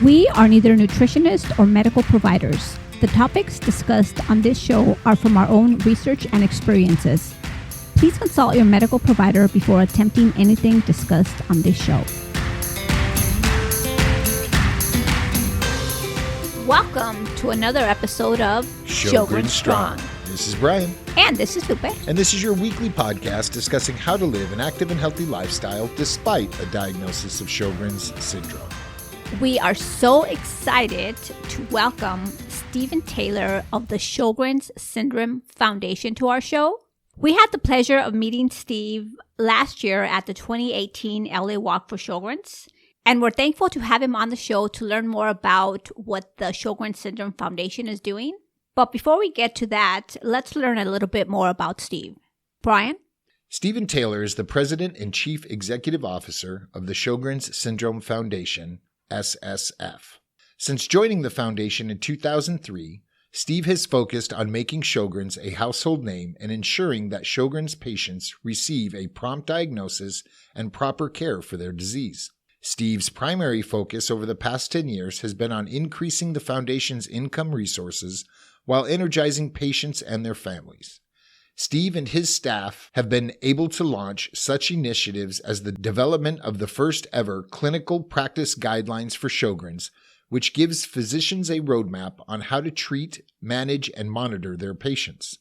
We are neither nutritionists or medical providers. The topics discussed on this show are from our own research and experiences. Please consult your medical provider before attempting anything discussed on this show. Welcome to another episode of Sjogren Strong. This is Brian. And this is Lupe. And this is your weekly podcast discussing how to live an active and healthy lifestyle despite a diagnosis of Sjogren's syndrome. We are so excited to welcome Stephen Taylor of the Sjogren's Syndrome Foundation to our show. We had the pleasure of meeting Steve last year at the 2018 LA Walk for Sjogren's, and we're thankful to have him on the show to learn more about what the Sjogren's Syndrome Foundation is doing. But before we get to that, let's learn a little bit more about Steve. Brian? Stephen Taylor is the President and Chief Executive Officer of the Sjogren's Syndrome Foundation, SSF. Since joining the foundation in 2003, Steve has focused on making Sjogren's a household name and ensuring that Sjogren's patients receive a prompt diagnosis and proper care for their disease. Steve's primary focus over the past 10 years has been on increasing the foundation's income resources while energizing patients and their families. Steve and his staff have been able to launch such initiatives as the development of the first ever clinical practice guidelines for Sjogren's, which gives physicians a roadmap on how to treat, manage, and monitor their patients.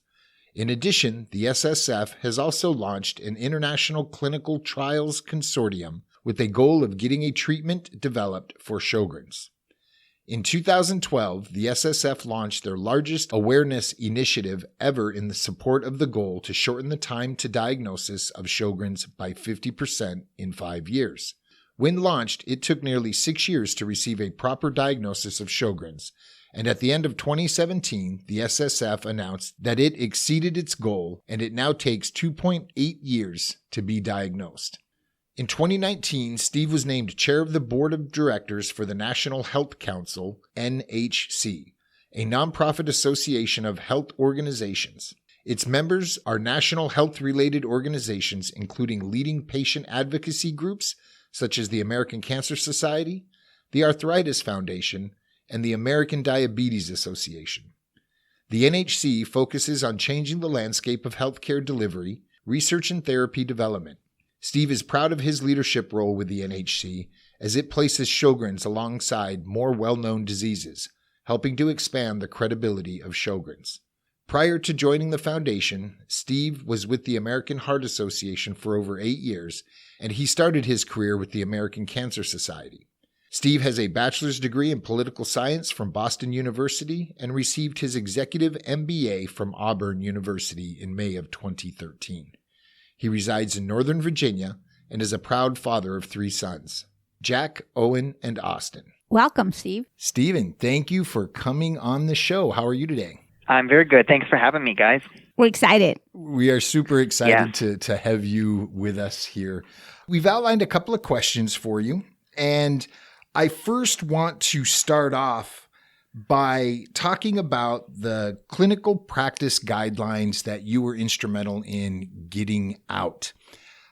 In addition, the SSF has also launched an international clinical trials consortium with a goal of getting a treatment developed for Sjogren's. In 2012, the SSF launched their largest awareness initiative ever in the support of the goal to shorten the time to diagnosis of Sjogren's by 50% in 5 years. When launched, it took nearly 6 years to receive a proper diagnosis of Sjogren's, and at the end of 2017, the SSF announced that it exceeded its goal and it now takes 2.8 years to be diagnosed. In 2019, Steve was named chair of the board of directors for the National Health Council, NHC, a nonprofit association of health organizations. Its members are national health-related organizations, including leading patient advocacy groups such as the American Cancer Society, the Arthritis Foundation, and the American Diabetes Association. The NHC focuses on changing the landscape of healthcare delivery, research, and therapy development. Steve is proud of his leadership role with the NHC as it places Sjogren's alongside more well-known diseases, helping to expand the credibility of Sjogren's. Prior to joining the foundation, Steve was with the American Heart Association for over 8 years, and he started his career with the American Cancer Society. Steve has a bachelor's degree in political science from Boston University and received his executive MBA from Auburn University in May of 2013. He resides in Northern Virginia and is a proud father of 3 sons, Jack, Owen, and Austin. Welcome, Steve. Stephen, thank you for coming on the show. How are you today? I'm very good. Thanks for having me, guys. We're excited. We are super excited to have you with us here. We've outlined a couple of questions for you, and I first want to start off by talking about the clinical practice guidelines that you were instrumental in getting out.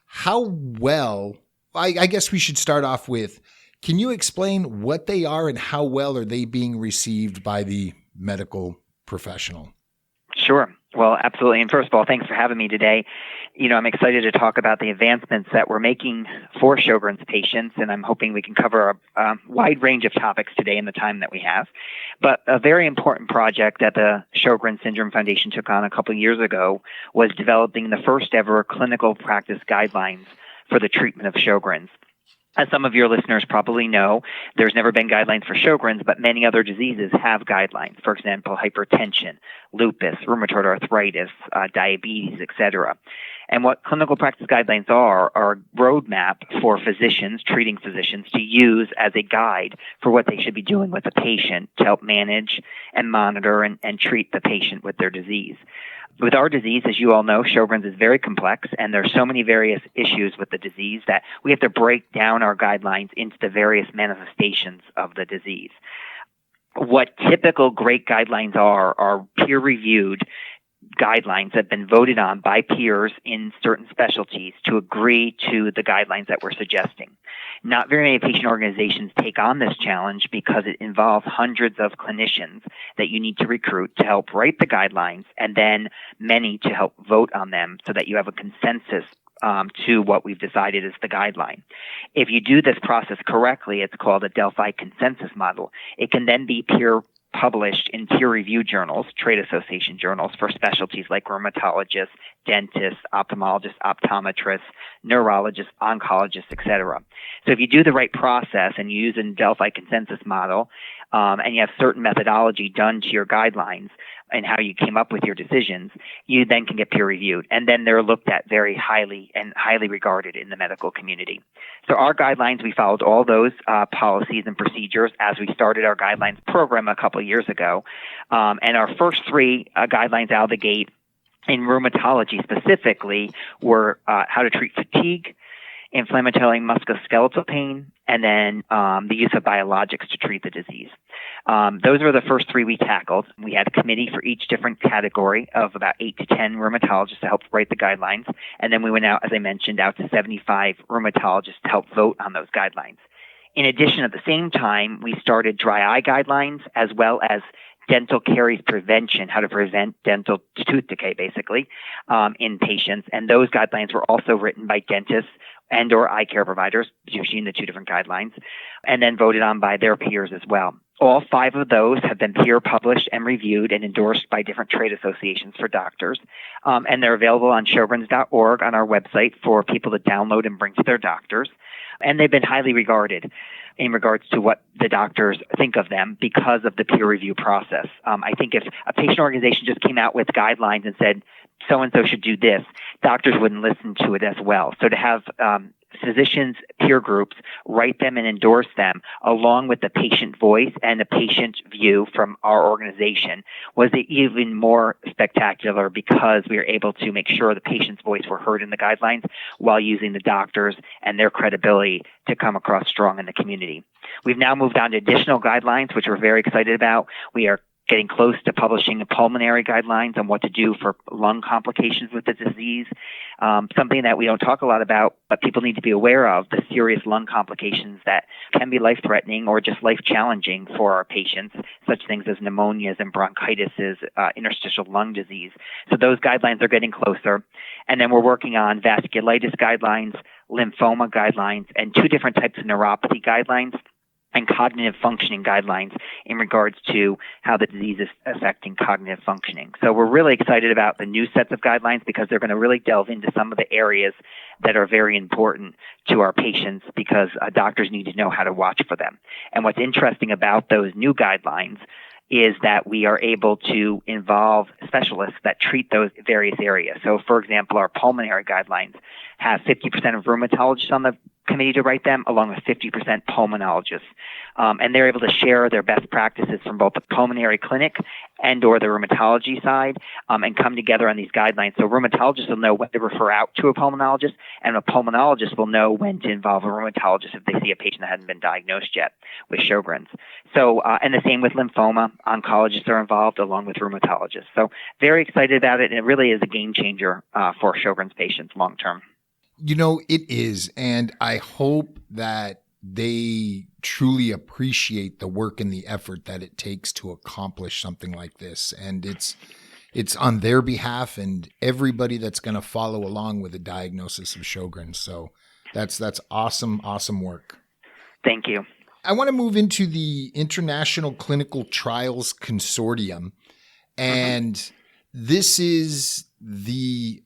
How well, I guess we should start off with, can you explain what they are and how well are they being received by the medical professional? Sure. Well, absolutely. And first of all, thanks for having me today. I'm excited to talk about the advancements that we're making for Sjogren's patients, and I'm hoping we can cover a wide range of topics today in the time that we have. But a very important project that the Sjogren's Syndrome Foundation took on a couple of years ago was developing the first ever clinical practice guidelines for the treatment of Sjogren's. As some of your listeners probably know, there's never been guidelines for Sjogren's, but many other diseases have guidelines. For example, hypertension, lupus, rheumatoid arthritis, diabetes, etc. And what clinical practice guidelines are a roadmap for physicians, treating physicians, to use as a guide for what they should be doing with the patient to help manage and monitor and treat the patient with their disease. With our disease, as you all know, Sjogren's is very complex, and there's so many various issues with the disease that we have to break down our guidelines into the various manifestations of the disease. What typical great guidelines are peer-reviewed guidelines that have been voted on by peers in certain specialties to agree to the guidelines that we're suggesting. Not very many patient organizations take on this challenge because it involves hundreds of clinicians that you need to recruit to help write the guidelines, and then many to help vote on them so that you have a consensus to what we've decided is the guideline. If you do this process correctly, it's called a Delphi consensus model. It can then be published in peer-reviewed journals, trade association journals for specialties like rheumatologists, dentists, ophthalmologists, optometrists, neurologists, oncologists, etc. So if you do the right process and you use a Delphi consensus model, and you have certain methodology done to your guidelines and how you came up with your decisions, you then can get peer-reviewed. And then they're looked at very highly and highly regarded in the medical community. So our guidelines, we followed all those policies and procedures as we started our guidelines program a couple of years ago. And our first three guidelines out of the gate in rheumatology specifically were how to treat fatigue, inflammatory musculoskeletal pain, and then the use of biologics to treat the disease. Those were the first three we tackled. We had a committee for each different category of about 8 to 10 rheumatologists to help write the guidelines. And then we went out, as I mentioned, out to 75 rheumatologists to help vote on those guidelines. In addition, at the same time, we started dry eye guidelines as well as dental caries prevention, how to prevent dental tooth decay, basically, in patients. And those guidelines were also written by dentists and or eye care providers, usually in the two different guidelines, and then voted on by their peers as well. All 5 of those have been peer published and reviewed and endorsed by different trade associations for doctors. And they're available on sjogrens.org on our website for people to download and bring to their doctors. And they've been highly regarded in regards to what the doctors think of them because of the peer review process. I think if a patient organization just came out with guidelines and said, so-and-so should do this, doctors wouldn't listen to it as well. So to have physicians, peer groups, write them and endorse them along with the patient voice and the patient view from our organization was even more spectacular because we were able to make sure the patient's voice were heard in the guidelines while using the doctors and their credibility to come across strong in the community. We've now moved on to additional guidelines, which we're very excited about. We are getting close to publishing pulmonary guidelines on what to do for lung complications with the disease, something that we don't talk a lot about, but people need to be aware of, the serious lung complications that can be life-threatening or just life-challenging for our patients, such things as pneumonias and bronchitises, interstitial lung disease. So those guidelines are getting closer. And then we're working on vasculitis guidelines, lymphoma guidelines, and 2 different types of neuropathy guidelines and cognitive functioning guidelines in regards to how the disease is affecting cognitive functioning. So we're really excited about the new sets of guidelines because they're going to really delve into some of the areas that are very important to our patients because doctors need to know how to watch for them. And what's interesting about those new guidelines is that we are able to involve specialists that treat those various areas. So, for example, our pulmonary guidelines have 50% of rheumatologists on the committee to write them, along with 50% pulmonologists. And they're able to share their best practices from both the pulmonary clinic and or the rheumatology side and come together on these guidelines. So rheumatologists will know when to refer out to a pulmonologist, and a pulmonologist will know when to involve a rheumatologist if they see a patient that hasn't been diagnosed yet with Sjogren's. So, and the same with lymphoma. Oncologists are involved along with rheumatologists. So very excited about it, and it really is a game changer for Sjogren's patients long term. You know, it is. And I hope that they truly appreciate the work and the effort that it takes to accomplish something like this. And it's on their behalf and everybody that's going to follow along with a diagnosis of Sjogren's. So that's awesome, awesome work. Thank you. I want to move into the International Clinical Trials Consortium. And this is the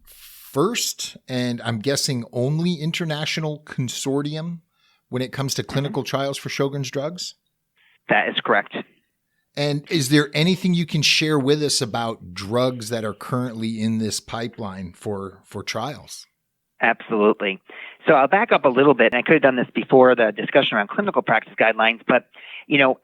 first, and I'm guessing only international consortium when it comes to clinical trials for Sjogren's drugs? That is correct. And is there anything you can share with us about drugs that are currently in this pipeline for trials? Absolutely. So I'll back up a little bit, and I could have done this before the discussion around clinical practice guidelines, but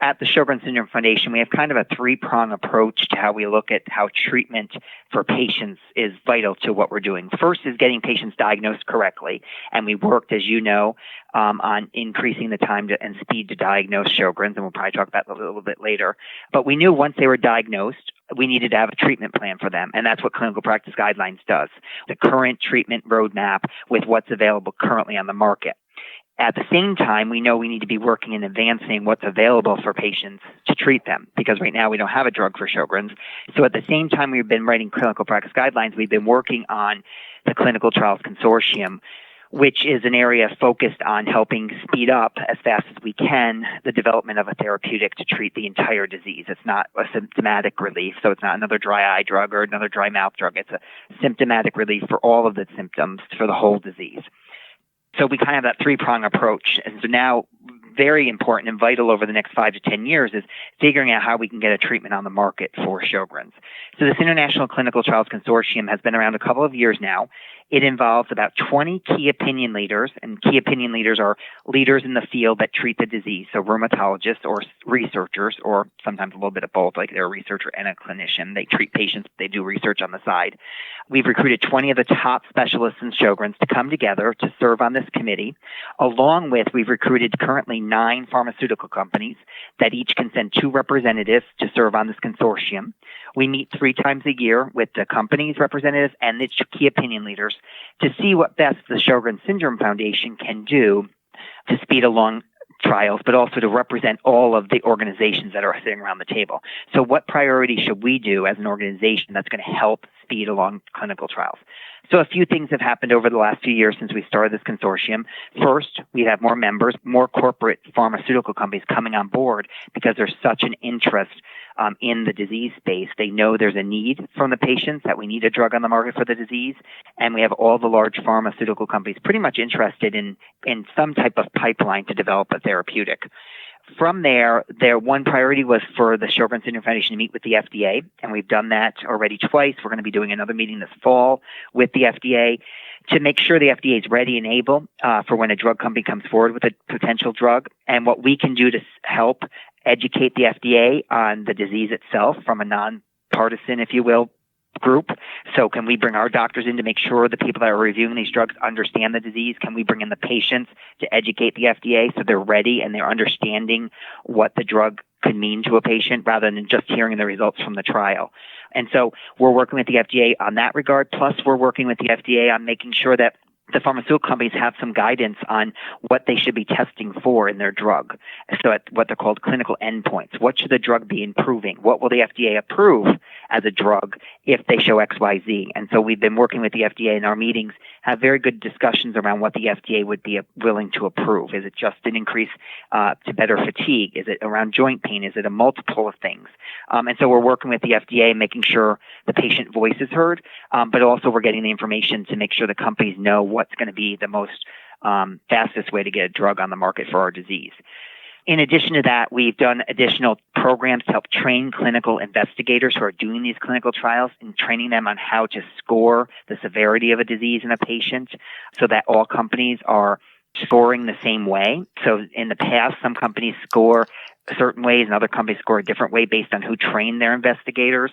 at the Sjogren's Syndrome Foundation, we have kind of a 3-prong approach to how we look at how treatment for patients is vital to what we're doing. First is getting patients diagnosed correctly, and we worked, as you know, on increasing the time and speed to diagnose Sjogren's, and we'll probably talk about that a little bit later. But we knew once they were diagnosed, we needed to have a treatment plan for them. And that's what Clinical Practice Guidelines does. The current treatment roadmap with what's available currently on the market. At the same time, we know we need to be working in advancing what's available for patients to treat them, because right now we don't have a drug for Sjogren's. So at the same time we've been writing Clinical Practice Guidelines, we've been working on the Clinical Trials Consortium, which is an area focused on helping speed up as fast as we can the development of a therapeutic to treat the entire disease. It's not a symptomatic relief, so it's not another dry eye drug or another dry mouth drug. It's a symptomatic relief for all of the symptoms for the whole disease. So we kind of have that three-prong approach. And so now, very important and vital over the next 5 to 10 years is figuring out how we can get a treatment on the market for Sjogren's. So this International Clinical Trials Consortium has been around a couple of years now. It involves about 20 key opinion leaders, and key opinion leaders are leaders in the field that treat the disease, so rheumatologists or researchers, or sometimes a little bit of both, like they're a researcher and a clinician. They treat patients, they do research on the side. We've recruited 20 of the top specialists in Sjogren's to come together to serve on this committee, along with we've recruited currently 9 pharmaceutical companies that each can send 2 representatives to serve on this consortium. We meet 3 times a year with the company's representatives and the key opinion leaders to see what best the Sjogren Syndrome Foundation can do to speed along trials, but also to represent all of the organizations that are sitting around the table. So what priority should we do as an organization that's going to help speed along clinical trials? So a few things have happened over the last few years since we started this consortium. First, we have more members, more corporate pharmaceutical companies coming on board because there's such an interest in the disease space. They know there's a need from the patients, that we need a drug on the market for the disease, and we have all the large pharmaceutical companies pretty much interested in some type of pipeline to develop a therapeutic. From there, their one priority was for the Sjogren Syndrome Foundation to meet with the FDA, and we've done that already twice. We're going to be doing another meeting this fall with the FDA to make sure the FDA is ready and able for when a drug company comes forward with a potential drug, and what we can do to help educate the FDA on the disease itself from a nonpartisan, if you will, group. So can we bring our doctors in to make sure the people that are reviewing these drugs understand the disease? Can we bring in the patients to educate the FDA so they're ready and they're understanding what the drug could mean to a patient rather than just hearing the results from the trial? And so we're working with the FDA on that regard. Plus, we're working with the FDA on making sure that the pharmaceutical companies have some guidance on what they should be testing for in their drug. So at what they're called clinical endpoints. What should the drug be improving? What will the FDA approve as a drug if they show XYZ? And so we've been working with the FDA in our meetings, have very good discussions around what the FDA would be willing to approve. Is it just an increase to better fatigue? Is it around joint pain? Is it a multiple of things? And so we're working with the FDA, making sure the patient voice is heard, but also we're getting the information to make sure the companies know what's going to be the most fastest way to get a drug on the market for our disease. In addition to that, we've done additional programs to help train clinical investigators who are doing these clinical trials and training them on how to score the severity of a disease in a patient so that all companies are scoring the same way. So in the past, some companies score certain ways and other companies score a different way based on who trained their investigators.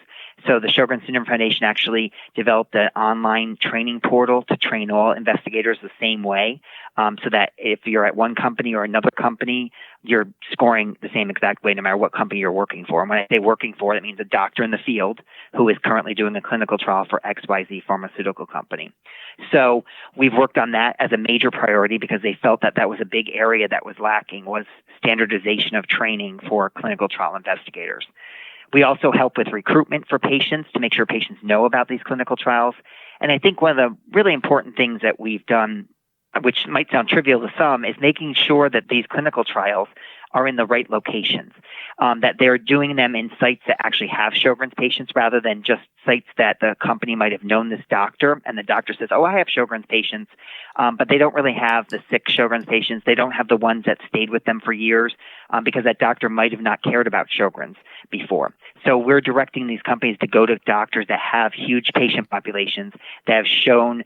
So the Sjogren Syndrome Foundation actually developed an online training portal to train all investigators the same way, so that if you're at one company or another company, you're scoring the same exact way no matter what company you're working for. And when I say working for, that means a doctor in the field who is currently doing a clinical trial for XYZ pharmaceutical company. So we've worked on that as a major priority because they felt that that was a big area that was lacking, was standardization of training for clinical trial investigators. We also help with recruitment for patients to make sure patients know about these clinical trials. And I think one of the really important things that we've done, which might sound trivial to some, is making sure that these clinical trials are in the right locations, that they're doing them in sites that actually have Sjogren's patients rather than just sites that the company might have known this doctor and the doctor says, oh, I have Sjogren's patients, but they don't really have the sick Sjogren's patients. They don't have the ones that stayed with them for years because that doctor might have not cared about Sjogren's before. So we're directing these companies to go to doctors that have huge patient populations, that have shown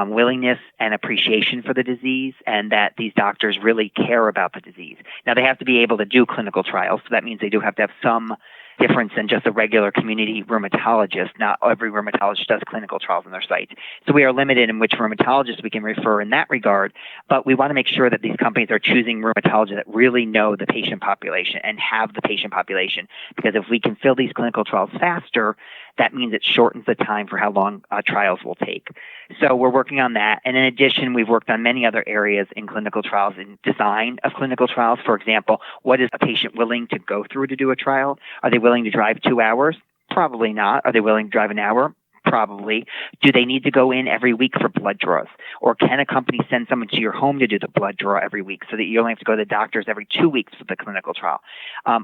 willingness and appreciation for the disease, and that these doctors really care about the disease. Now, they have to be able to do clinical trials, so that means they do have to have some difference than just a regular community rheumatologist. Not every rheumatologist does clinical trials on their sites. So we are limited in which rheumatologists we can refer in that regard, but we want to make sure that these companies are choosing rheumatologists that really know the patient population and have the patient population. Because if we can fill these clinical trials faster, that means it shortens the time for how long trials will take. So we're working on that. And in addition, we've worked on many other areas in clinical trials, in design of clinical trials. For example, what is a patient willing to go through to do a trial? Are they willing to drive 2 hours? Probably not. Are they willing to drive an hour? Probably. Do they need to go in every week for blood draws? Or can a company send someone to your home to do the blood draw every week so that you only have to go to the doctors every 2 weeks for the clinical trial?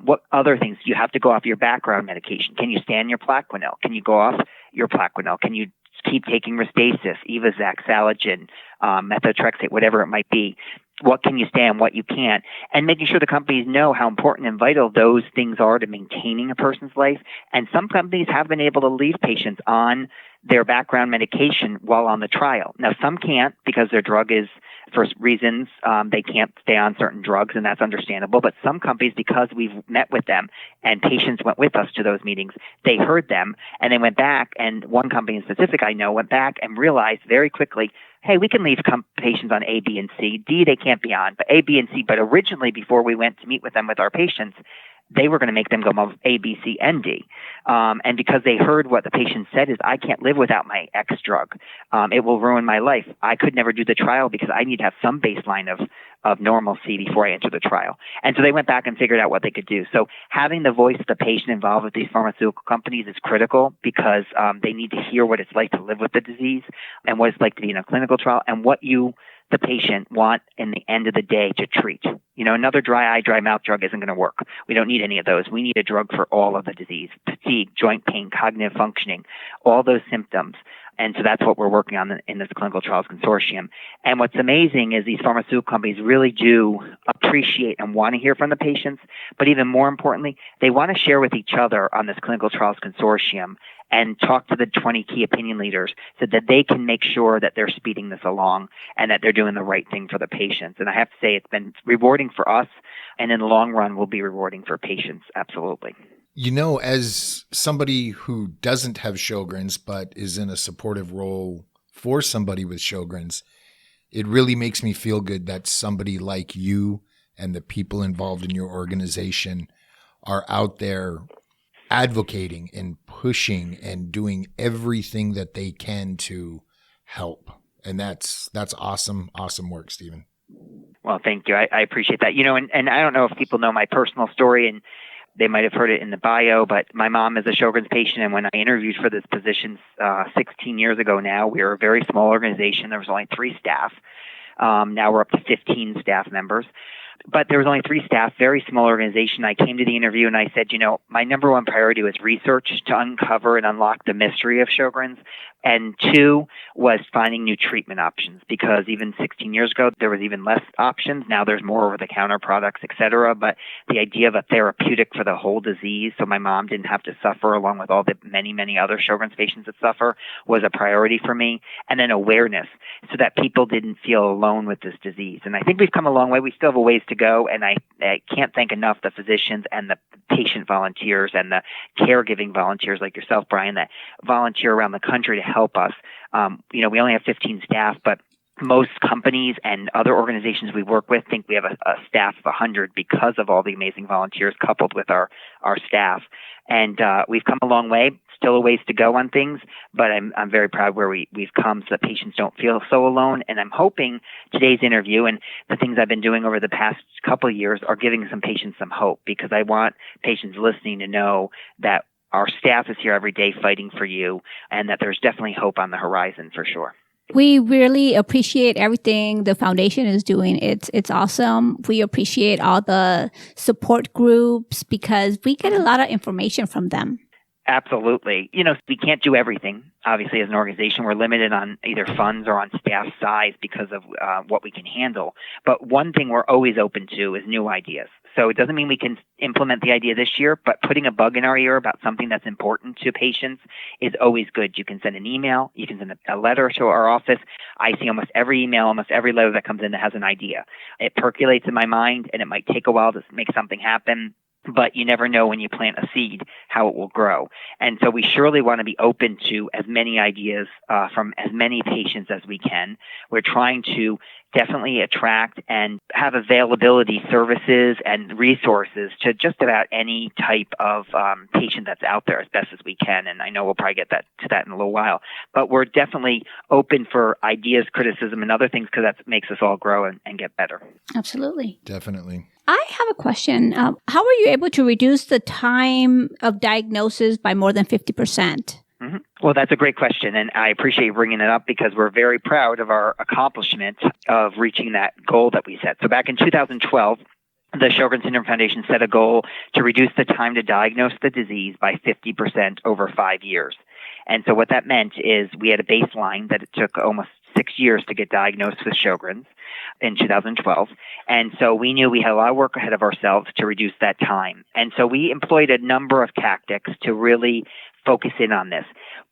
What other things? Do you have to go off your background medication? Can you stand your Plaquenil? Can you go off your Plaquenil? Can you keep taking Restasis, Evazac, Salogen, methotrexate, whatever it might be? What can you stand, what you can't, and making sure the companies know how important and vital those things are to maintaining a person's life. And some companies have been able to leave patients on their background medication while on the trial. Now, some can't because their drug is, for reasons, they can't stay on certain drugs, and that's understandable. But some companies, because we've met with them and patients went with us to those meetings, they heard them and they went back. And one company in specific I know went back and realized very quickly, hey, we can leave patients on A, B, and C. D, they can't be on, but A, B, and C. But originally, before we went to meet with them with our patients, they were going to make them go A, B, C, and D. And because they heard what the patient said is, I can't live without my X drug. It will ruin my life. I could never do the trial because I need to have some baseline of normalcy before I enter the trial. And so they went back and figured out what they could do. So having the voice of the patient involved with these pharmaceutical companies is critical because they need to hear what it's like to live with the disease and what it's like to be in a clinical trial and what you, the patient, want in the end of the day to treat. You know, another dry eye, dry mouth drug isn't going to work. We don't need any of those. We need a drug for all of the disease, fatigue, joint pain, cognitive functioning, all those symptoms. And so that's what we're working on in this clinical trials consortium. And what's amazing is these pharmaceutical companies really do appreciate and want to hear from the patients, but even more importantly, they want to share with each other on this clinical trials consortium and talk to the 20 key opinion leaders so that they can make sure that they're speeding this along and that they're doing the right thing for the patients. And I have to say it's been rewarding for us, and in the long run will be rewarding for patients, absolutely. You know, as somebody who doesn't have Sjogren's but is in a supportive role for somebody with Sjogren's, it really makes me feel good that somebody like you and the people involved in your organization are out there advocating and pushing and doing everything that they can to help. And that's awesome work, Stephen. Well, thank you. I appreciate that. You know, and I don't know if people know my personal story, and they might have heard it in the bio, but my mom is a Sjogren's patient, and when I interviewed for this position 16 years ago now, we were a very small organization. There was only 3 staff. Now we're up to 15 staff members. But there was only 3 staff, very small organization. I came to the interview and I said, you know, my number one priority was research to uncover and unlock the mystery of Sjogren's. And 2 was finding new treatment options, because even 16 years ago, there was even less options. Now there's more over-the-counter products, et cetera. But the idea of a therapeutic for the whole disease, so my mom didn't have to suffer along with all the many, many other Sjogren's patients that suffer, was a priority for me. And then awareness, so that people didn't feel alone with this disease. And I think we've come a long way. We still have a ways to go. And I can't thank enough the physicians and the patient volunteers and the caregiving volunteers like yourself, Brian, that volunteer around the country to help us. You know, we only have 15 staff, but most companies and other organizations we work with think we have a staff of 100 because of all the amazing volunteers coupled with our staff. And we've come a long way. Still a ways to go on things, but I'm very proud where we've come so that patients don't feel so alone. And I'm hoping today's interview and the things I've been doing over the past couple of years are giving some patients some hope, because I want patients listening to know that our staff is here every day fighting for you, and that there's definitely hope on the horizon for sure. We really appreciate everything the foundation is doing. It's awesome. We appreciate all the support groups because we get a lot of information from them. Absolutely. You know, we can't do everything. Obviously, as an organization, we're limited on either funds or on staff size because of what we can handle. But one thing we're always open to is new ideas. So it doesn't mean we can implement the idea this year, but putting a bug in our ear about something that's important to patients is always good. You can send an email. You can send a letter to our office. I see almost every email, almost every letter that comes in that has an idea. It percolates in my mind, and it might take a while to make something happen. but you never know when you plant a seed how it will grow. And so we surely want to be open to as many ideas from as many patients as we can. We're trying to definitely attract and have availability services and resources to just about any type of patient that's out there as best as we can. And I know we'll probably get to that in a little while. But we're definitely open for ideas, criticism, and other things because that makes us all grow and get better. Absolutely. Definitely. I have a question. How were you able to reduce the time of diagnosis by more than 50%? Mm-hmm. Well, that's a great question, and I appreciate you bringing it up because we're very proud of our accomplishment of reaching that goal that we set. So back in 2012, the Sjogren Syndrome Foundation set a goal to reduce the time to diagnose the disease by 50% over 5 years. And so what that meant is we had a baseline that it took almost 6 years to get diagnosed with Sjogren's in 2012. And so we knew we had a lot of work ahead of ourselves to reduce that time. And so we employed a number of tactics to really focus in on this.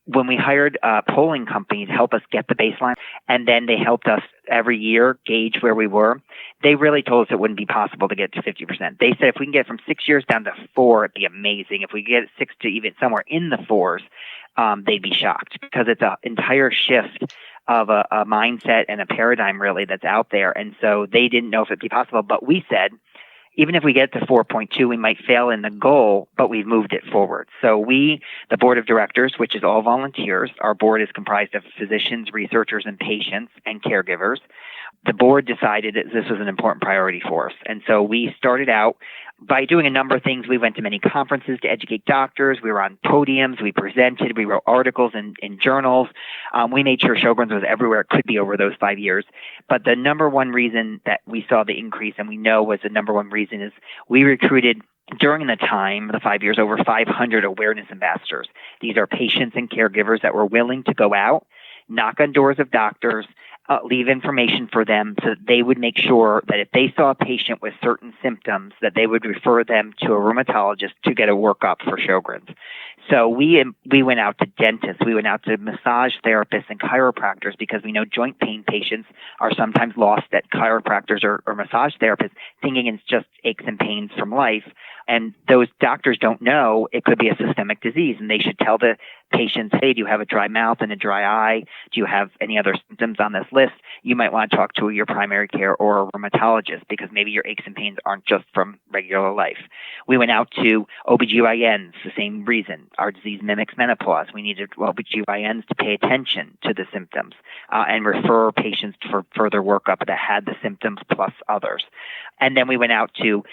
When we hired a polling company to help us get the baseline, and then they helped us every year gauge where we were, they really told us it wouldn't be possible to get to 50%. They said if we can get from 6 years down to 4, it'd be amazing. If we get 6 to even somewhere in the 4s, they'd be shocked because it's an entire shift of a mindset and a paradigm really that's out there. And so they didn't know if it'd be possible. But we said, even if we get to 4.2, we might fail in the goal, but we've moved it forward. So we, the board of directors, which is all volunteers, our board is comprised of physicians, researchers, and patients and caregivers. The board decided that this was an important priority for us. And so we started out by doing a number of things. We went to many conferences to educate doctors. We were on podiums. We presented. We wrote articles in journals. We made sure Sjogren's was everywhere it could be over those 5 years. But the number one reason that we saw the increase, and we know was the number one reason, is we recruited during the time, the 5 years, over 500 awareness ambassadors. These are patients and caregivers that were willing to go out, knock on doors of doctors, leave information for them so that they would make sure that if they saw a patient with certain symptoms, that they would refer them to a rheumatologist to get a workup for Sjogren's. So we went out to dentists, we went out to massage therapists and chiropractors because we know joint pain patients are sometimes lost at chiropractors or massage therapists thinking it's just aches and pains from life. And those doctors don't know it could be a systemic disease, and they should tell the patients, hey, do you have a dry mouth and a dry eye? Do you have any other symptoms on this list? You might want to talk to your primary care or a rheumatologist because maybe your aches and pains aren't just from regular life. We went out to OBGYNs, the same reason. Our disease mimics menopause. We needed OBGYNs to pay attention to the symptoms and refer patients for further workup that had the symptoms plus others. And then we went out to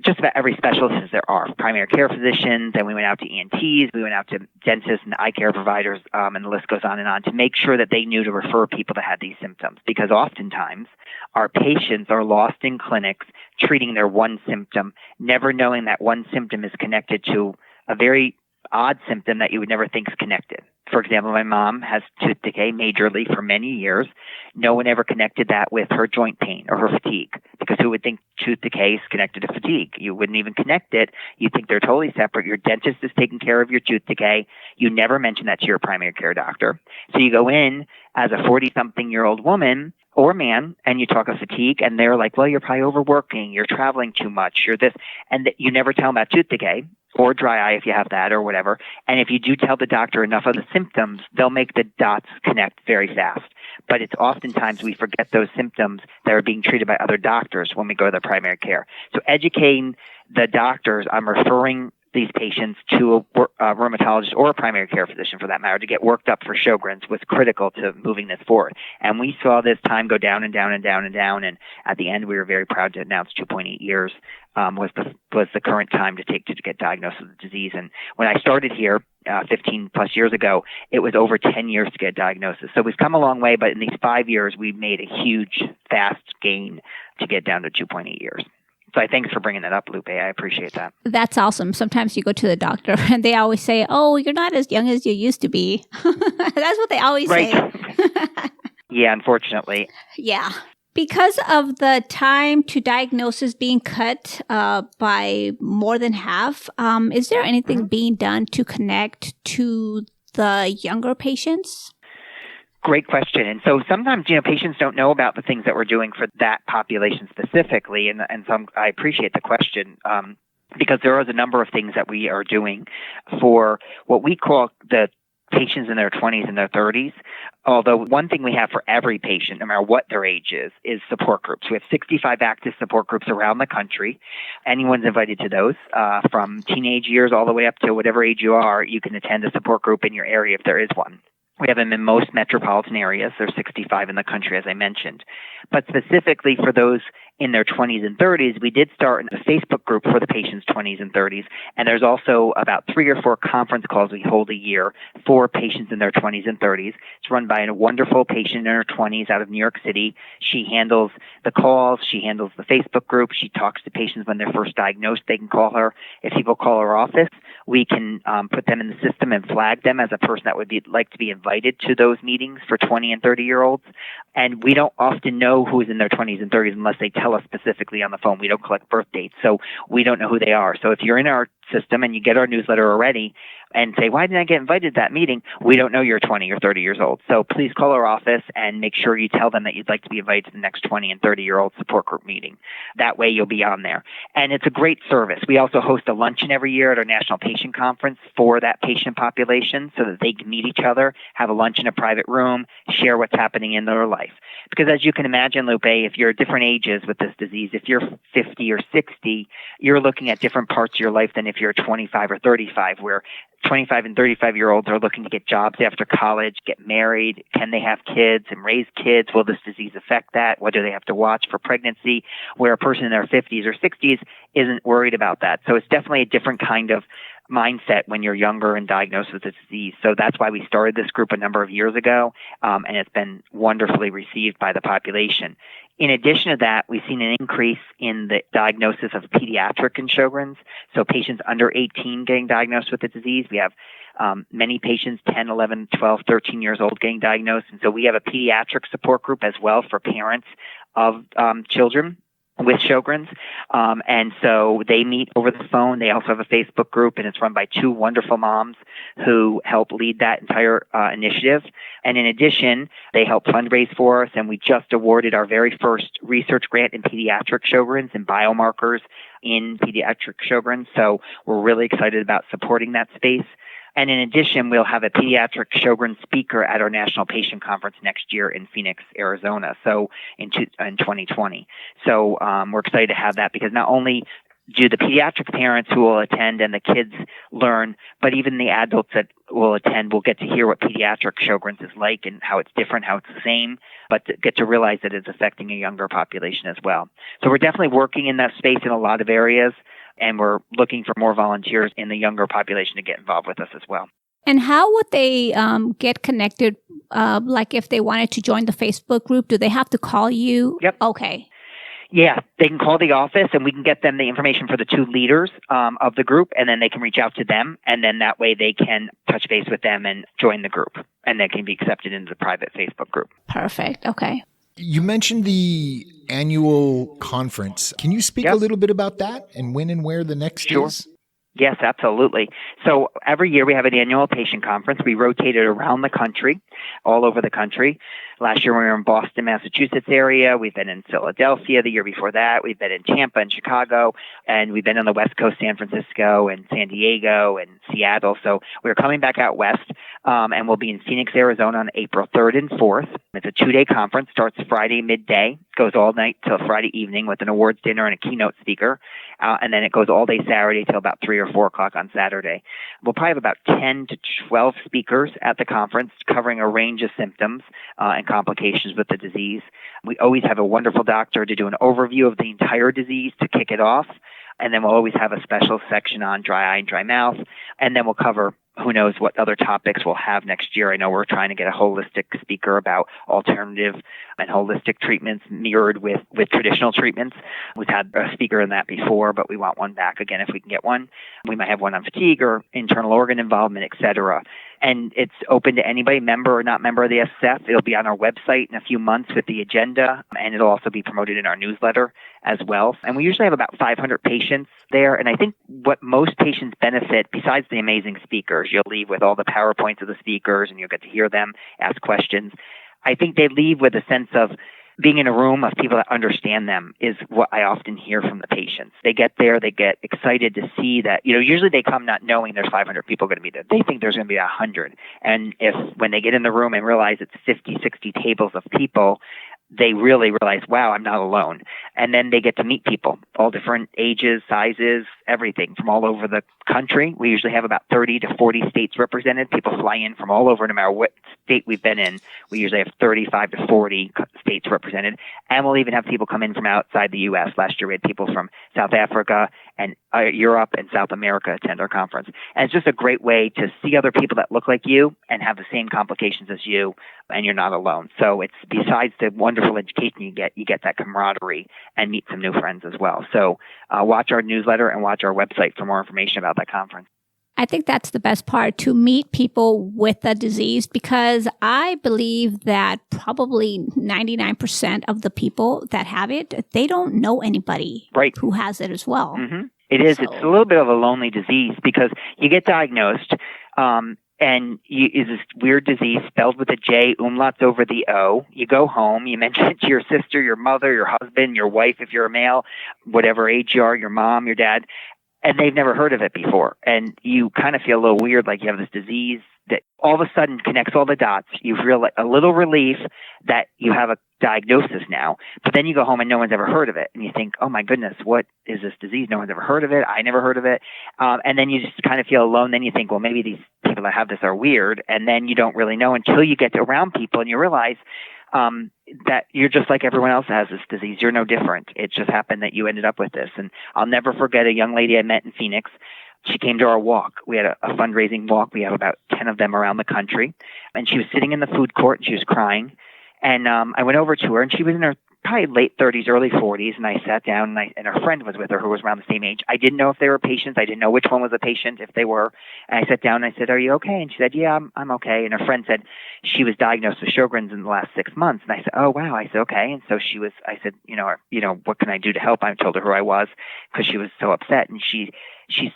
just about every specialist there are, primary care physicians, and we went out to ENTs, we went out to dentists and eye care providers, and the list goes on to make sure that they knew to refer people that had these symptoms. Because oftentimes our patients are lost in clinics treating their one symptom, never knowing that one symptom is connected to a very odd symptom that you would never think is connected. For example, my mom has tooth decay majorly for many years. No one ever connected that with her joint pain or her fatigue because who would think tooth decay is connected to fatigue? You wouldn't even connect it. You think they're totally separate. Your dentist is taking care of your tooth decay. You never mention that to your primary care doctor. So you go in as a 40-something-year-old woman or man, and you talk of fatigue, and they're like, well, you're probably overworking, you're traveling too much, you're this, and you never tell them about tooth decay or dry eye if you have that or whatever. And if you do tell the doctor enough of the symptoms, they'll make the dots connect very fast. But it's oftentimes we forget those symptoms that are being treated by other doctors when we go to the primary care. So educating the doctors on referring these patients to a rheumatologist or a primary care physician, for that matter, to get worked up for Sjogren's was critical to moving this forward. And we saw this time go down and down and down and down. And at the end, we were very proud to announce 2.8 years was the current time to take to get diagnosed with the disease. And when I started here 15 plus years ago, it was over 10 years to get a diagnosis. So we've come a long way, but in these 5 years, we've made a huge, fast gain to get down to 2.8 years. So thanks for bringing that up, Lupe. I appreciate that. That's awesome. Sometimes you go to the doctor and they always say, oh, you're not as young as you used to be. That's what they always say. Yeah, unfortunately. Yeah. Because of the time to diagnosis being cut by more than half, is there anything being done to connect to the younger patients? Great question. And so sometimes, patients don't know about the things that we're doing for that population specifically. And so I appreciate the question. because there is a number of things that we are doing for what we call the patients in their 20s and their 30s. Although one thing we have for every patient, no matter what their age is support groups. We have 65 active support groups around the country. Anyone's invited to those, from teenage years all the way up to whatever age you are. You can attend a support group in your area if there is one. We have them in most metropolitan areas. There's 65 in the country, as I mentioned. But specifically for those in their 20s and 30s, we did start a Facebook group for the patients' 20s and 30s. And there's also about 3 or 4 conference calls we hold a year for patients in their 20s and 30s. It's run by a wonderful patient in her 20s out of New York City. She handles the calls. She handles the Facebook group. She talks to patients when they're first diagnosed. They can call her. If people call our office, we can put them in the system and flag them as a person that would like to be invited to those meetings for 20 and 30-year-olds. And we don't often know who is in their 20s and 30s unless they tell us specifically on the phone. We don't collect birth dates, so we don't know who they are. So if you're in our system and you get our newsletter already and say, why didn't I get invited to that meeting? We don't know you're 20 or 30 years old. So please call our office and make sure you tell them that you'd like to be invited to the next 20 and 30-year-old support group meeting. That way you'll be on there. And it's a great service. We also host a luncheon every year at our National Patient Conference for that patient population so that they can meet each other, have a lunch in a private room, share what's happening in their life. Because as you can imagine, Lupe, if you're at different ages with this disease, if you're 50 or 60, you're looking at different parts of your life than if you're 25 or 35, where 25 and 35-year-olds are looking to get jobs after college, get married. Can they have kids and raise kids? Will this disease affect that? What do they have to watch for pregnancy? Where a person in their 50s or 60s isn't worried about that. So it's definitely a different kind of mindset when you're younger and diagnosed with the disease. So that's why we started this group a number of years ago, and it's been wonderfully received by the population. In addition to that, we've seen an increase in the diagnosis of pediatric Sjogren's, so patients under 18 getting diagnosed with the disease. We have many patients 10, 11, 12, 13 years old getting diagnosed, and so we have a pediatric support group as well for parents of children with Sjogren's. And so they meet over the phone. They also have a Facebook group, and it's run by 2 wonderful moms who help lead that entire initiative. And in addition, they help fundraise for us, and we just awarded our very first research grant in pediatric Sjogren's and biomarkers in pediatric Sjogren's. So we're really excited about supporting that space. And in addition, we'll have a pediatric Sjogren speaker at our National Patient Conference next year in Phoenix, Arizona, so in 2020. So we're excited to have that because not only do the pediatric parents who will attend and the kids learn, but even the adults that will attend will get to hear what pediatric Sjogren's is like and how it's different, how it's the same, but to get to realize that it's affecting a younger population as well. So we're definitely working in that space in a lot of areas. And we're looking for more volunteers in the younger population to get involved with us as well. And how would they get connected? Like if they wanted to join the Facebook group, do they have to call you? Yep. Okay. Yeah, they can call the office and we can get them the information for the 2 leaders of the group, and then they can reach out to them, and then that way they can touch base with them and join the group, and they can be accepted into the private Facebook group. Perfect. Okay. You mentioned the annual conference. Can you speak a little bit about that and when and where the next is? Yes, absolutely. So every year we have an annual patient conference. We rotate it around the country, all over the country. Last year we were in Boston, Massachusetts area. We've been in Philadelphia the year before that. We've been in Tampa and Chicago, and we've been on the West Coast, San Francisco and San Diego and Seattle. So we're coming back out west, and we'll be in Phoenix, Arizona on April 3rd and 4th. It's a 2-day conference, starts Friday midday, goes all night till Friday evening with an awards dinner and a keynote speaker. And then it goes all day Saturday till about 3 or 4 o'clock on Saturday. We'll probably have about 10 to 12 speakers at the conference covering a range of symptoms and complications with the disease. We always have a wonderful doctor to do an overview of the entire disease to kick it off. And then we'll always have a special section on dry eye and dry mouth. And then we'll cover who knows what other topics we'll have next year. I know we're trying to get a holistic speaker about alternative and holistic treatments mirrored with traditional treatments. We've had a speaker in that before, but we want one back again if we can get one. We might have one on fatigue or internal organ involvement, et cetera. And it's open to anybody, member or not member of the SSF. It'll be on our website in a few months with the agenda, and it'll also be promoted in our newsletter as well. And we usually have about 500 patients there. And I think what most patients benefit, besides the amazing speakers, you'll leave with all the PowerPoints of the speakers and you'll get to hear them ask questions. I think they leave with a sense of being in a room of people that understand them is what I often hear from the patients. They get there, they get excited to see that, usually they come not knowing there's 500 people going to be there. They think there's going to be 100. And when they get in the room and realize it's 50, 60 tables of people, they really realize, wow, I'm not alone. And then they get to meet people, all different ages, sizes, everything from all over the country. We usually have about 30 to 40 states represented. People fly in from all over, no matter what state we've been in. We usually have 35 to 40 states represented. And we'll even have people come in from outside the U.S. Last year we had people from South Africa and Europe and South America attend our conference. And it's just a great way to see other people that look like you and have the same complications as you, and you're not alone. So it's, besides the wonderful education you get that camaraderie and meet some new friends as well. So watch our newsletter and watch our website for more information about that conference. I think that's the best part, to meet people with the disease, because I believe that probably 99% of the people that have it, they don't know anybody who has it as well. Mm-hmm. It is. So, it's a little bit of a lonely disease because you get diagnosed and is this weird disease spelled with a J, umlauts over the O. You go home, you mention it to your sister, your mother, your husband, your wife if you're a male, whatever age you are, your mom, your dad, and they've never heard of it before. And you kind of feel a little weird, like you have this disease that all of a sudden connects all the dots. You feel a little relief that you have a diagnosis now, but then you go home and no one's ever heard of it. And you think, oh my goodness, what is this disease? No one's ever heard of it. I never heard of it. And then you just kind of feel alone. Then you think, well, maybe these people that have this are weird. And then you don't really know until you get around people and you realize that you're just like everyone else that has this disease. You're no different. It just happened that you ended up with this. And I'll never forget a young lady I met in Phoenix. She came to our walk. We had a fundraising walk. We have about 10 of them around the country. And she was sitting in the food court and she was crying. And I went over to her and she was in her probably late 30s, early 40s. And I sat down and her friend was with her who was around the same age. I didn't know if they were patients. I didn't know which one was a patient, if they were. And I sat down and I said, are you okay? And she said, yeah, I'm okay. And her friend said she was diagnosed with Sjogren's in the last 6 months. And I said, oh, wow. I said, okay. And so I said, what can I do to help? I told her who I was because she was so upset. And she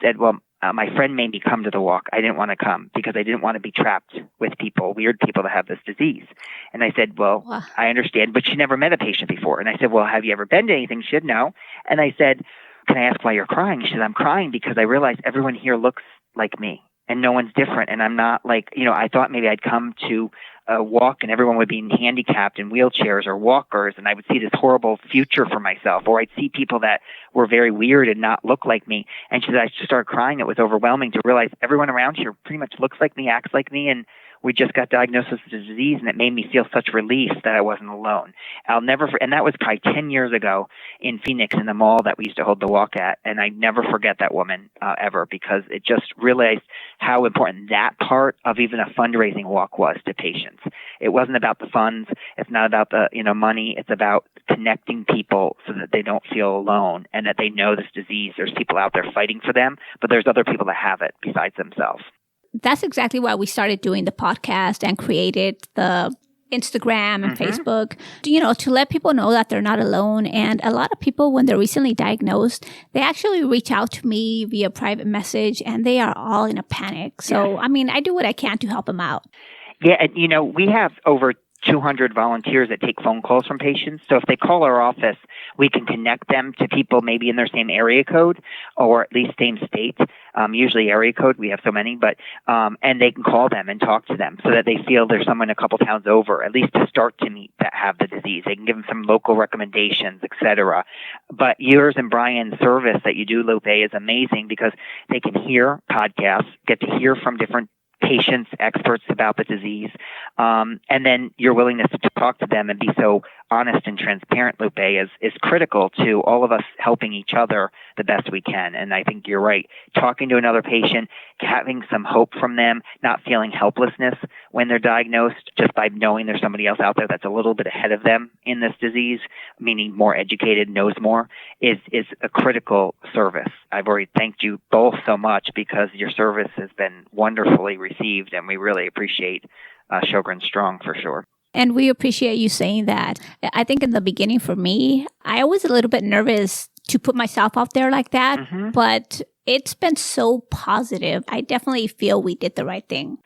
said, well, my friend made me come to the walk. I didn't want to come because I didn't want to be trapped with weird people that have this disease. And I said, well, wow. I understand, but she never met a patient before. And I said, well, have you ever been to anything? She said, no. And I said, can I ask why you're crying? She said, I'm crying because I realize everyone here looks like me and no one's different. And I'm not like, I thought maybe I'd come to a walk and everyone would be handicapped in wheelchairs or walkers and I would see this horrible future for myself, or I'd see people that were very weird and not look like me. And she said, I just started crying. It was overwhelming to realize everyone around here pretty much looks like me, acts like me, and we just got diagnosed with the disease, and it made me feel such relief that I wasn't alone. And that was probably 10 years ago in Phoenix in the mall that we used to hold the walk at, and I never forget that woman ever, because it just realized how important that part of even a fundraising walk was to patients. It wasn't about the funds. It's not about the money. It's about connecting people so that they don't feel alone and that they know this disease. There's people out there fighting for them, but there's other people that have it besides themselves. That's exactly why we started doing the podcast and created the Instagram and Facebook, to let people know that they're not alone. And a lot of people, when they're recently diagnosed, they actually reach out to me via private message and they are all in a panic. So, yeah. I do what I can to help them out. Yeah. And, we have over 200 volunteers that take phone calls from patients. So if they call our office, we can connect them to people maybe in their same area code or at least same state. Usually area code, we have so many, but and they can call them and talk to them so that they feel there's someone a couple towns over, at least to start to meet that have the disease. They can give them some local recommendations, etc. But yours and Brian's service that you do, Lupe, is amazing because they can hear podcasts, get to hear from different patients, experts about the disease, and then your willingness to talk to them and be so honest and transparent, Lupe, is critical to all of us helping each other the best we can. And I think you're right. Talking to another patient, having some hope from them, not feeling helplessness when they're diagnosed just by knowing there's somebody else out there that's a little bit ahead of them in this disease, meaning more educated, knows more, is a critical service. I've already thanked you both so much because your service has been wonderfully received, and we really appreciate Sjogren Strong for sure. And we appreciate you saying that. I think in the beginning for me, I was a little bit nervous to put myself out there like that, but it's been so positive. I definitely feel we did the right thing.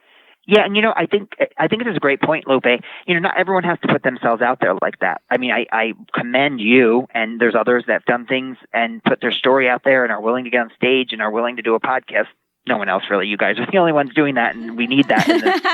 Yeah, and I think it is a great point, Lupe. Not everyone has to put themselves out there like that. I mean, I commend you, and there's others that have done things and put their story out there and are willing to get on stage and are willing to do a podcast. No one else really. You guys are the only ones doing that, and we need that,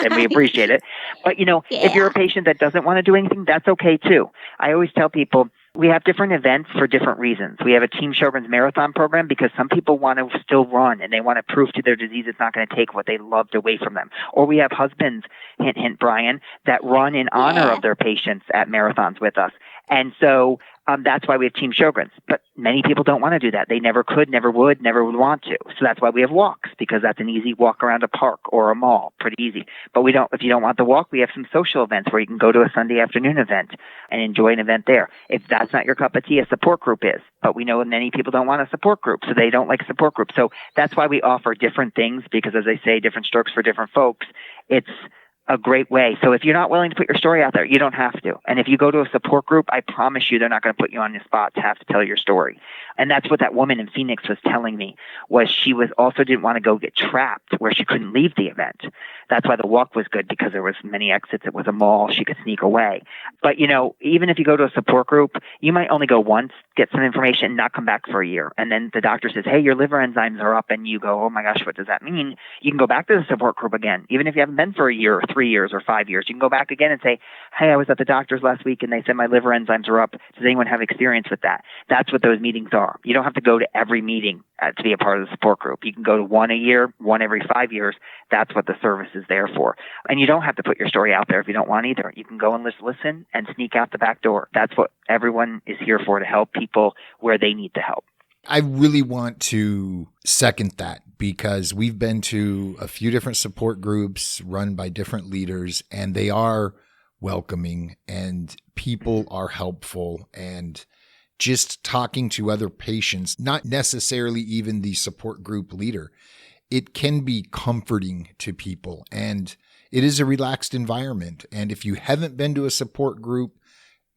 and we appreciate it. But if you're a patient that doesn't want to do anything, that's okay too. I always tell people we have different events for different reasons. We have a Team Sjogren's marathon program because some people want to still run and they want to prove to their disease it's not going to take what they loved away from them. Or we have husbands, hint, hint, Brian, that run in honor of their patients at marathons with us. And so that's why we have Team Sjogren's. But many people don't want to do that. They never could, never would want to. So that's why we have walks, because that's an easy walk around a park or a mall, pretty easy. But if you don't want the walk, we have some social events where you can go to a Sunday afternoon event and enjoy an event there. If that's not your cup of tea, a support group is. But we know many people don't want a support group, so they don't like support groups. So that's why we offer different things, because as I say, different strokes for different folks. It's a great way. So if you're not willing to put your story out there, you don't have to. And if you go to a support group, I promise you they're not going to put you on the spot to have to tell your story. And that's what that woman in Phoenix was telling me, was she also didn't want to go get trapped where she couldn't leave the event. That's why the walk was good, because there was many exits. It was a mall. She could sneak away. But, even if you go to a support group, you might only go once, get some information, and not come back for a year. And then the doctor says, hey, your liver enzymes are up. And you go, oh my gosh, what does that mean? You can go back to the support group again. Even if you haven't been for a year or 3 years or 5 years, you can go back again and say, hey, I was at the doctor's last week and they said my liver enzymes are up. Does anyone have experience with that? That's what those meetings are. You don't have to go to every meeting to be a part of the support group. You can go to one a year, one every 5 years. That's what the service is there for. And you don't have to put your story out there if you don't want either. You can go and listen and sneak out the back door. That's what everyone is here for, to help people where they need the help. I really want to second that, because we've been to a few different support groups run by different leaders, and they are welcoming and people are helpful, and just talking to other patients, not necessarily even the support group leader, it can be comforting to people, and it is a relaxed environment. And if you haven't been to a support group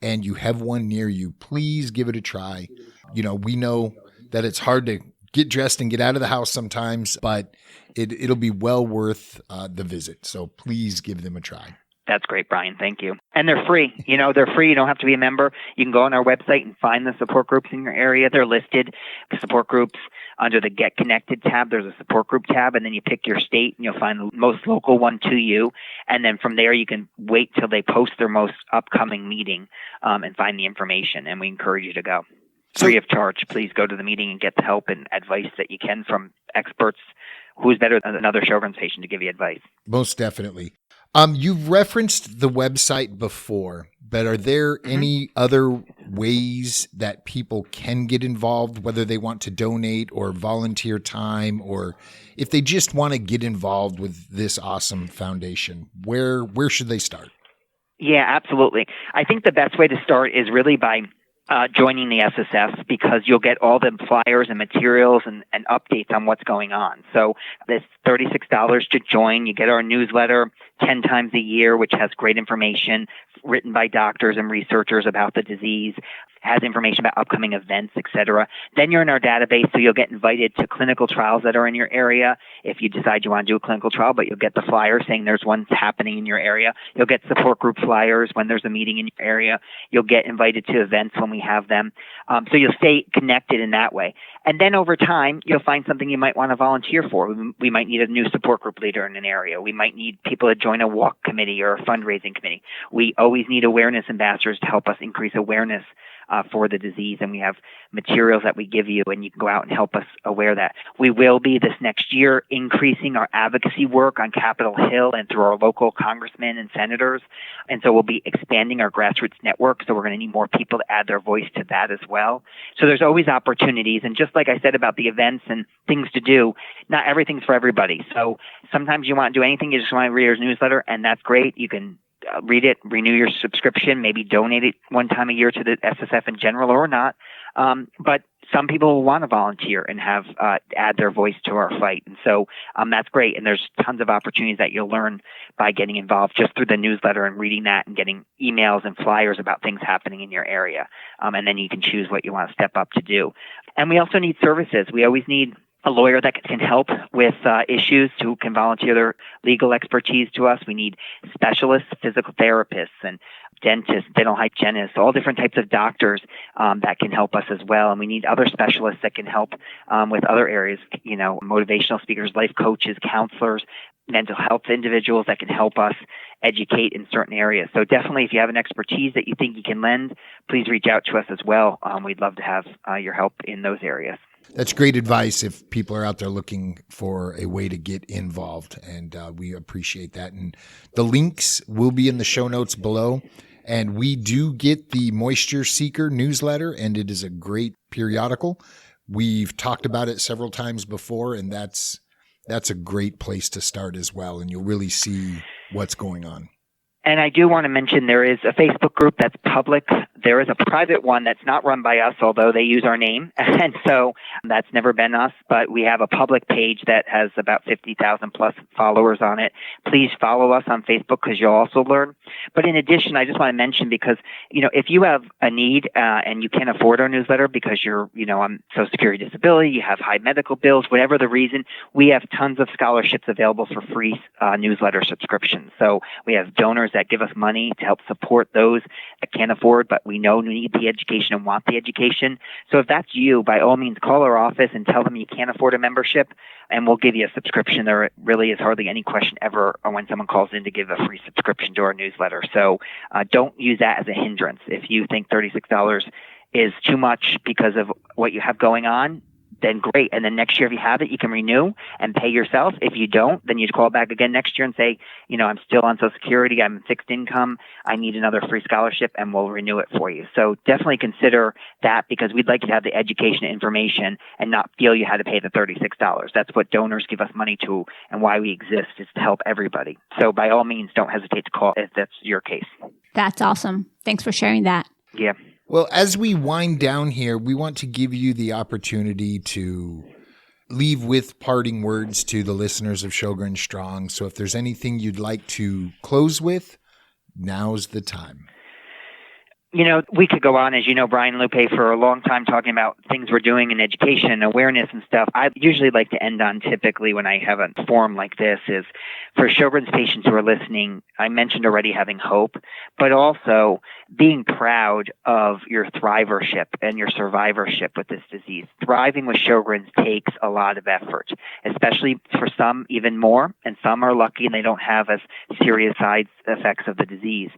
and you have one near you, please give it a try. We know that it's hard to get dressed and get out of the house sometimes, but it'll be well worth the visit. So please give them a try. That's great, Brian. Thank you. And they're free. They're free. You don't have to be a member. You can go on our website and find the support groups in your area. They're listed. The support groups under the Get Connected tab, there's a support group tab, and then you pick your state and you'll find the most local one to you. And then from there, you can wait till they post their most upcoming meeting and find the information. And we encourage you to go. Free of charge. Please go to the meeting and get the help and advice that you can from experts. Who's better than another Sjogren's patient to give you advice? Most definitely. You've referenced the website before, but are there any other ways that people can get involved, whether they want to donate or volunteer time, or if they just want to get involved with this awesome foundation? Where should they start? Yeah, absolutely. I think the best way to start is really by joining the SSF, because you'll get all the flyers and materials and updates on what's going on. So it's $36 to join. You get our newsletter 10 times a year, which has great information written by doctors and researchers about the disease, has information about upcoming events, etc. Then you're in our database, so you'll get invited to clinical trials that are in your area. If you decide you want to do a clinical trial, but you'll get the flyer saying there's one happening in your area. You'll get support group flyers when there's a meeting in your area. You'll get invited to events when we have them. So you'll stay connected in that way. And then over time, you'll find something you might want to volunteer for. We might need a new support group leader in an area. We might need people to join a walk committee or a fundraising committee. We always need awareness ambassadors to help us increase awareness for the disease, and we have materials that we give you, and you can go out and help us aware that. We will be this next year increasing our advocacy work on Capitol Hill and through our local congressmen and senators, and so we'll be expanding our grassroots network, so we're going to need more people to add their voice to that as well. So there's always opportunities, and just like I said about the events and things to do, not everything's for everybody. So sometimes you want to do anything, you just want to read our newsletter, and that's great. You can read it, renew your subscription, maybe donate it one time a year to the SSF in general or not. But some people will want to volunteer and have add their voice to our fight. And so that's great. And there's tons of opportunities that you'll learn by getting involved just through the newsletter and reading that and getting emails and flyers about things happening in your area. And then you can choose what you want to step up to do. And we also need services. We always need a lawyer that can help with issues, who can volunteer their legal expertise to us. We need specialists, physical therapists, and dentists, dental hygienists, all different types of doctors that can help us as well. And we need other specialists that can help with other areas, motivational speakers, life coaches, counselors, mental health individuals that can help us educate in certain areas. So definitely, if you have an expertise that you think you can lend, please reach out to us as well. We'd love to have your help in those areas. That's great advice if people are out there looking for a way to get involved, and we appreciate that. And the links will be in the show notes below. And we do get the Moisture Seeker newsletter, and it is a great periodical. We've talked about it several times before, and that's a great place to start as well, and you'll really see what's going on. And I do want to mention there is a Facebook group that's public. There is a private one that's not run by us, although they use our name. And so that's never been us. But we have a public page that has about 50,000 plus followers on it. Please follow us on Facebook because you'll also learn. But in addition, I just want to mention because, if you have a need and you can't afford our newsletter because you're, on Social Security disability, you have high medical bills, whatever the reason, we have tons of scholarships available for free newsletter subscriptions. So we have donors that give us money to help support those that can't afford, but we know need the education and want the education. So if that's you, by all means, call our office and tell them you can't afford a membership, and we'll give you a subscription. There really is hardly any question ever when someone calls in to give a free subscription to our newsletter. So don't use that as a hindrance. If you think $36 is too much because of what you have going on, then great. And then next year, if you have it, you can renew and pay yourself. If you don't, then you'd call back again next year and say, I'm still on Social Security, I'm fixed income, I need another free scholarship, and we'll renew it for you. So definitely consider that, because we'd like you to have the education and information and not feel you had to pay the $36. That's what donors give us money to, and why we exist is to help everybody. So by all means, don't hesitate to call if that's your case. That's awesome. Thanks for sharing that. Yeah. Well, as we wind down here, we want to give you the opportunity to leave with parting words to the listeners of Sjogren Strong. So if there's anything you'd like to close with, now's the time. We could go on, as you know, Brian and Lupe, for a long time talking about things we're doing in education and awareness and stuff. I usually like to end on, typically when I have a forum like this, is for Sjogren's patients who are listening, I mentioned already having hope, but also being proud of your thrivership and your survivorship with this disease. Thriving with Sjogren's takes a lot of effort, especially for some even more, and some are lucky and they don't have as serious side effects of the disease.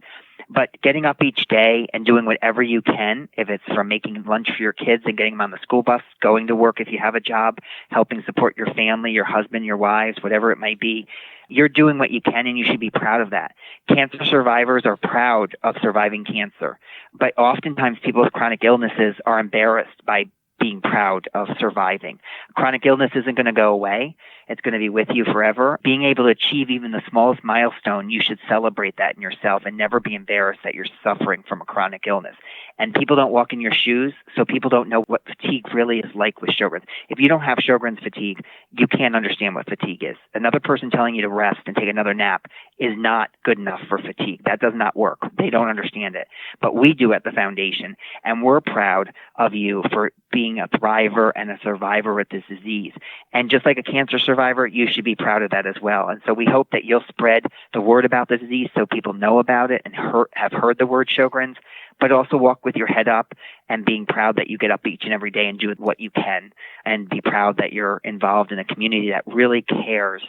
But getting up each day and doing whatever you can, if it's from making lunch for your kids and getting them on the school bus, going to work if you have a job, helping support your family, your husband, your wives, whatever it might be, you're doing what you can, and you should be proud of that. Cancer survivors are proud of surviving cancer, but oftentimes people with chronic illnesses are embarrassed by being proud of surviving. Chronic illness isn't going to go away. It's going to be with you forever. Being able to achieve even the smallest milestone, you should celebrate that in yourself and never be embarrassed that you're suffering from a chronic illness. And people don't walk in your shoes, so people don't know what fatigue really is like with Sjogren's. If you don't have Sjogren's fatigue, you can't understand what fatigue is. Another person telling you to rest and take another nap is not good enough for fatigue. That does not work. They don't understand it. But we do at the foundation, and we're proud of you for being a thriver and a survivor with this disease. And just like a cancer survivor, you should be proud of that as well. And so we hope that you'll spread the word about the disease so people know about it and have heard the word Sjogren's, but also walk with your head up and being proud that you get up each and every day and do what you can, and be proud that you're involved in a community that really cares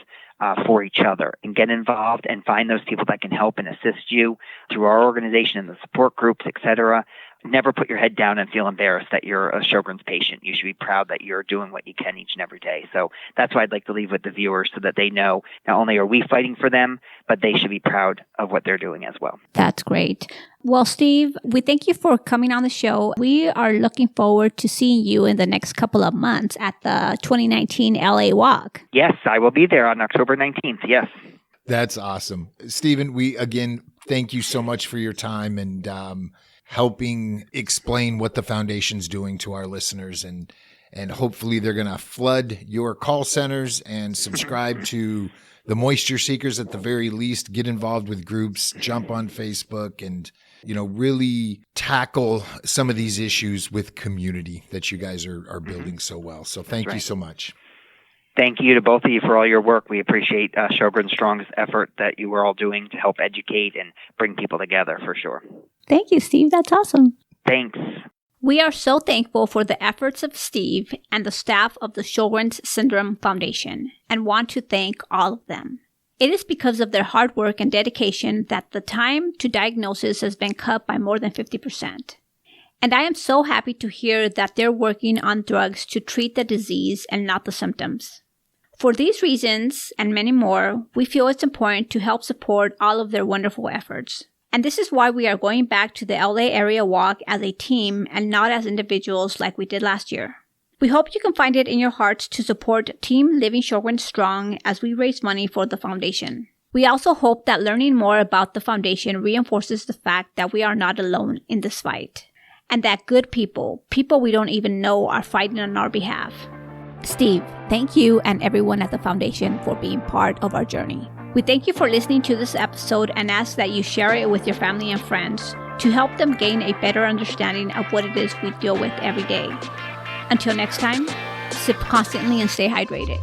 for each other, and get involved and find those people that can help and assist you through our organization and the support groups, etc. Never put your head down and feel embarrassed that you're a Sjogren's patient. You should be proud that you're doing what you can each and every day. So that's what I'd like to leave with the viewers, so that they know not only are we fighting for them, but they should be proud of what they're doing as well. That's great. Well, Steve, we thank you for coming on the show. We are looking forward to seeing you in the next couple of months at the 2019 LA Walk. Yes, I will be there on October 19th. Yes. That's awesome. Stephen, we again thank you so much for your time and helping explain what the foundation's doing to our listeners, and hopefully they're going to flood your call centers and subscribe to the Moisture Seekers at the very least, get involved with groups, jump on Facebook, and really tackle some of these issues with community that you guys are building so well. So thank you so much. Thank you to both of you for all your work. We appreciate Sjogren's strongest effort that you were all doing to help educate and bring people together, for sure. Thank you, Steve. That's awesome. Thanks. We are so thankful for the efforts of Steve and the staff of the Sjogren's Syndrome Foundation and want to thank all of them. It is because of their hard work and dedication that the time to diagnosis has been cut by more than 50%. And I am so happy to hear that they're working on drugs to treat the disease and not the symptoms. For these reasons and many more, we feel it's important to help support all of their wonderful efforts. And this is why we are going back to the LA area walk as a team and not as individuals like we did last year. We hope you can find it in your hearts to support Team Living Sjogren Strong as we raise money for the foundation. We also hope that learning more about the foundation reinforces the fact that we are not alone in this fight, and that good people we don't even know, are fighting on our behalf. Steve, thank you and everyone at the foundation for being part of our journey. We thank you for listening to this episode and ask that you share it with your family and friends to help them gain a better understanding of what it is we deal with every day. Until next time, sip constantly and stay hydrated.